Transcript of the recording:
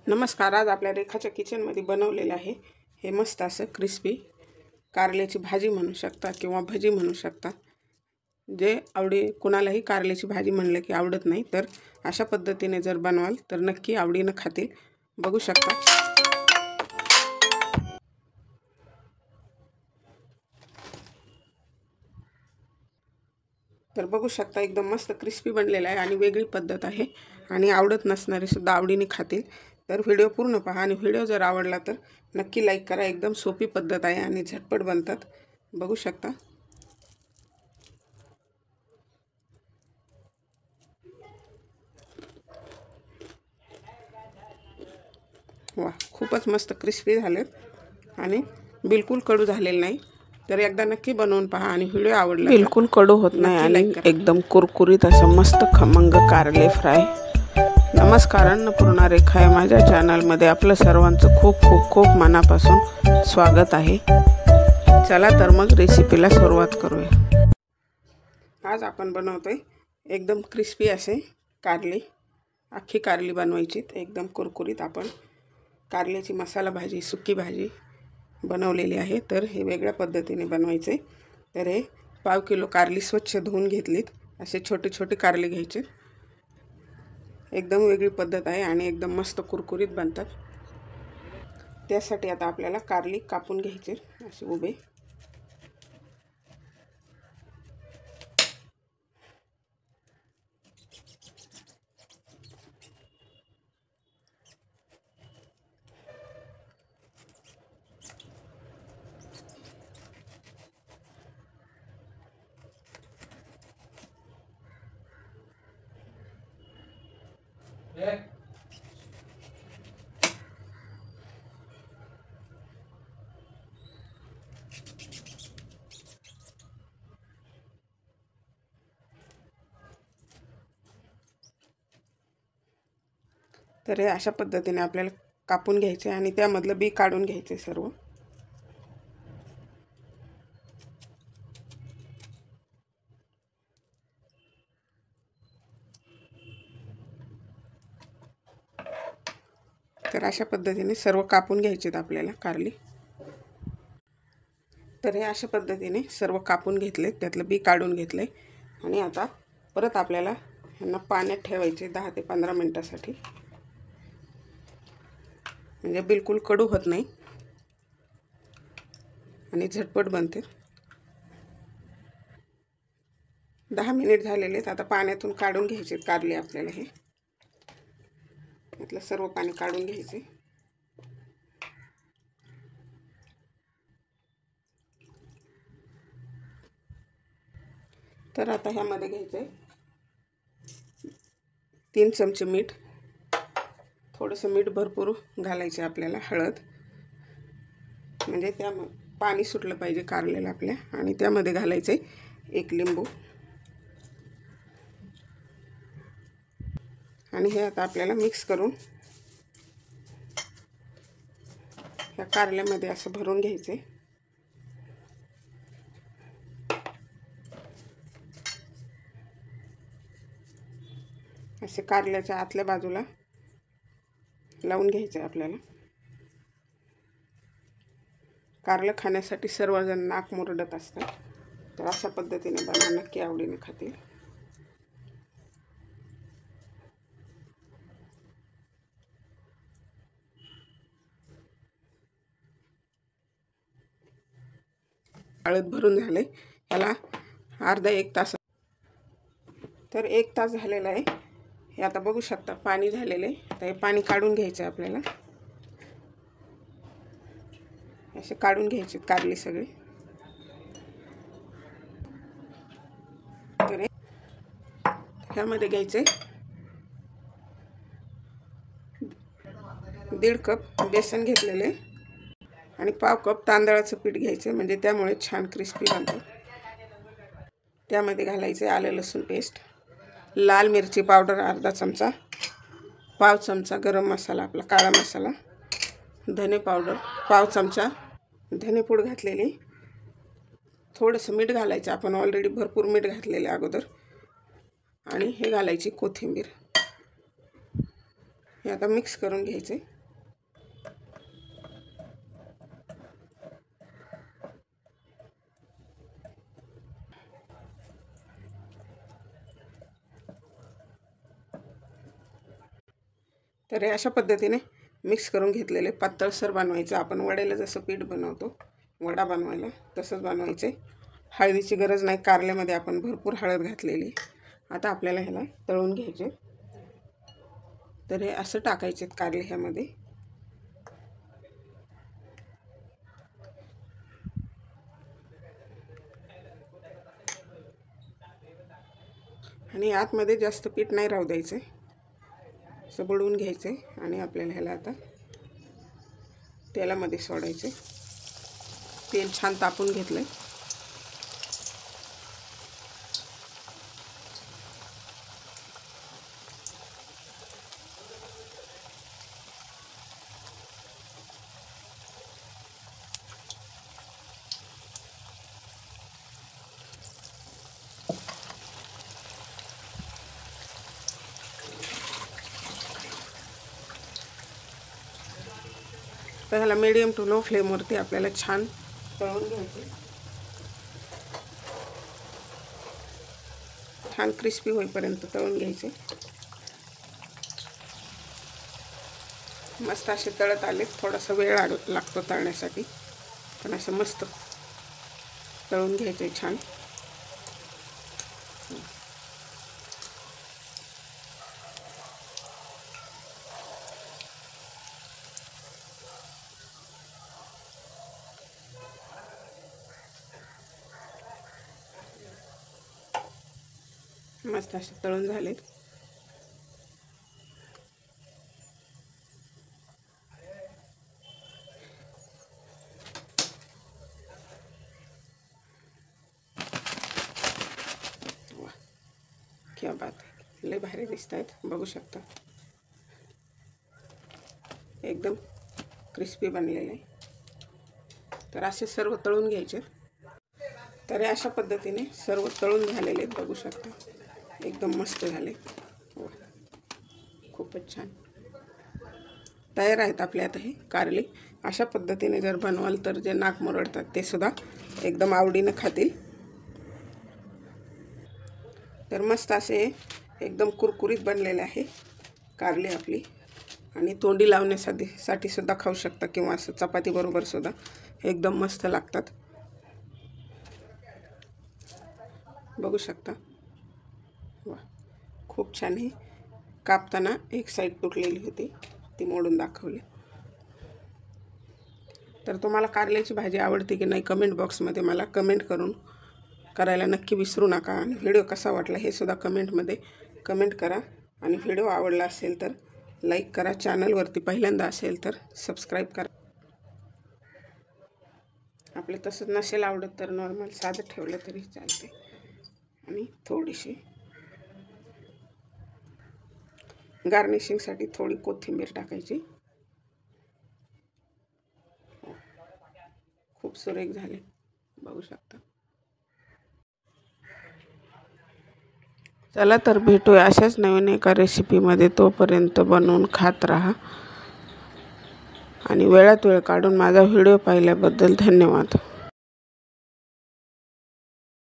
नमस्कार। आज आपल्या रेखाच्या किचनमध्ये बनवलेलं आहे हे मस्त असं क्रिस्पी कारल्याची भाजी म्हणू शकता किंवा भजी म्हणू शकता। जे कुणालाही कारल्याची भाजी म्हणलं की आवडत नाही, तर अशा पद्धतीने जर बनवाल तर नक्की आवडीनं खातील। बघू शकता एकदम मस्त क्रिस्पी बनलेला आहे आणि वेगळी पद्धत आहे आणि आवडत नसणारे सुद्धा आवडीने खातील। तर व्हिडिओ पूर्ण पहा आणि व्हिडिओ जर आवडला तर नक्की लाईक करा। एकदम सोपी पद्धत आहे आणि झटपट बनतात। बघू शकता वा, खूपच मस्त क्रिस्पी झालेत आणि बिलकुल कडू झालेले नाही। तर एकदा नक्की बनवून पहा आणि व्हिडिओ आवडला बिलकुल कडू होत नाही आणि एकदम कुरकुरीत असं मस्त खमंग कारले फ्राय। नमस्कार, अन्नपूर्णा रेखा आहे माझ्या चॅनलमध्ये आपलं सर्वांचं खूप खूप खूप मनापासून स्वागत आहे। चला तर मग रेसिपीला सुरुवात करूया। आज आपण बनवतोय एकदम क्रिस्पी असे कारले। अख्खी कारली बनवायची, एकदम कुरकुरीत आपण कारल्याची मसाला भाजी, सुकी भाजी बनवलेली आहे। तर हे वेगळ्या पद्धतीने बनवायचे। तर हे 1/2 किलो कारली स्वच्छ धुवून घेतलीत। असे छोटे छोटे कारले घ्यायचे। एकदम वेगळी पद्धत आहे आणि एकदम मस्त कुरकुरीत बनतात। त्यासाठी आता आपल्याला कारली कापून घ्यायचे असे उभे। तर हे अशा पद्धतीने आपल्याला कापून घ्यायचे आणि त्यामधलं बी काढून घ्यायचे सर्व। तर अशा पद्धतीने सर्व कापून घ्यायचे आपल्याला कारली। तर हे अशा पद्धतीने सर्व कापून घेतले, त्यातलं बी काढून घेतले आणि आता परत आपल्याला यांना पाण्यात ठेवायचे 10 ते 15 मिनिटांसाठी, म्हणजे बिलकुल कडू होत नाही आणि झटपट बनते। 10 मिनिट झालेले आहेत। आता पाण्यातून काढून घ्यायचे कारले आपल्याला। हे यातलं सर्व पाणी काढून घ्यायचे। तर आता ह्यामध्ये घ्यायचे 3 चमचे मीठ। थोडंसं मीठ भरपूर घालायचे आपल्याला। हळद, म्हणजे त्या पाणी सुटलं पाहिजे कारलेला आपल्या। आणि त्यामध्ये घालायचे 1 लिंबू आणि हे आता आपल्याला मिक्स करून या कारल्यामध्ये असं भरून घ्यायचे। असे कारल्याच्या आतल्या बाजूला लावून घ्यायचे आपल्याला। कारलं खाण्यासाठी सर्वजण नाक मुरडत असतात, तर अशा पद्धतीने बनवा, नक्की आवडीने खातील। हळद भरून झाले, याला अर्धा 1 तास। तर 1 तास झालेला आहे। हे आता बघू शकता पाणी झालेले। आता हे पाणी काढून घ्यायचं आपल्याला। असे काढून घ्यायचे कारले सगळे। तर ह्यामध्ये घ्यायचे 1.5 कप बेसन घेतलेले आणि 1/2 कप तांदळाचं पीठ घ्यायचं, म्हणजे त्यामुळे छान क्रिस्पी बनते। त्यामध्ये घालायचे आलं लसूण पेस्ट, लाल मिरची पावडर अर्धा चमचा, 1/2 चमचा गरम मसाला आपला काळा मसाला, धने पावडर 1/2 चमचा धनेपूड घातलेली, थोडंसं मीठ घालायचं, आपण ऑलरेडी भरपूर मीठ घातलेले अगोदर, आणि हे घालायची कोथिंबीर। हे आता मिक्स करून घ्यायचे। तर हे अशा पद्धतीने मिक्स करून घेतलेले पातळसर बनवायचं. आपण वड्याला जसं पीठ बनवतो वडा बनवायला तसंच बनवायचे. हळदीची गरज नाही, कारल्यामध्ये आपण भरपूर हळद घातलेली. आता आपल्याला ह्याला तळून घ्यायचे. तर हे असं टाकायचे कारले ह्यामध्ये. आणि आतमध्ये जास्त पीठ नाही राहू द्यायचे, असं बुडवून घ्यायचे. आणि आपल्याला ह्याला आता तेलामध्ये सोडायचे. तेल छान तापून घेतलं. तर ह्याला मीडियम टू लो फ्लेमवरती आपल्याला छान तळून घ्यायचे. छान क्रिस्पी होईपर्यंत तळून घ्यायचे. मस्त असे तळत आले. थोडासा वेळ लागतो तळण्यासाठी, पण असं मस्त तळून घ्यायचे छान. मस्त असे तळून झालेत. वा, क्या बात आहे. लय भारी दिसत आहेत, बघू शकता. एकदम क्रिस्पी बनलेले. तर असे सर्व तळून घ्यायचे. तर अशा पद्धतीने सर्व तळून झालेले बघू शकता. एकदम मस्त झाले. खूपच छान तयार आहेत आपले आता हे कारले. अशा पद्धतीने जर बनवाल तर जे नाक मुरडतात ते सुद्धा एकदम आवडीनं खातील. तर मस्त असे एकदम कुरकुरीत बनलेले आहे कारले आपली. आणि तोंडी लावण्यासाठी सुद्धा खाऊ शकता, किंवा असं चपाती बरोबर सुद्धा एकदम मस्त लागतात. बघू शकता. वा, खूप छान. हे कापताना एक साईड तुटलेली होती, ती मोडून दाखवली. तर तुम्हाला कारल्याची भाजी आवडते की नाही कमेंट बॉक्समध्ये मला कमेंट करायला नक्की विसरू नका. आणि व्हिडिओ कसा वाटला हे सुद्धा कमेंटमध्ये कमेंट करा. आणि व्हिडिओ आवडला असेल तर लाईक करा. चॅनलवरती पहिल्यांदा असेल तर सबस्क्राईब करा. आपले तसंच नसेल आवडत तर नॉर्मल साधं ठेवलं तरी चालते. आणि थोडीशी गार्निशिंगसाठी थोडी कोथिंबीर टाकायची. खूप सुरेख झाले, बघू शकता. चला तर भेटूया अशाच नवीन एका रेसिपीमध्ये. तोपर्यंत बनवून खात राहा. आणि वेळात वेळ काढून माझा व्हिडिओ पाहिल्याबद्दल धन्यवाद.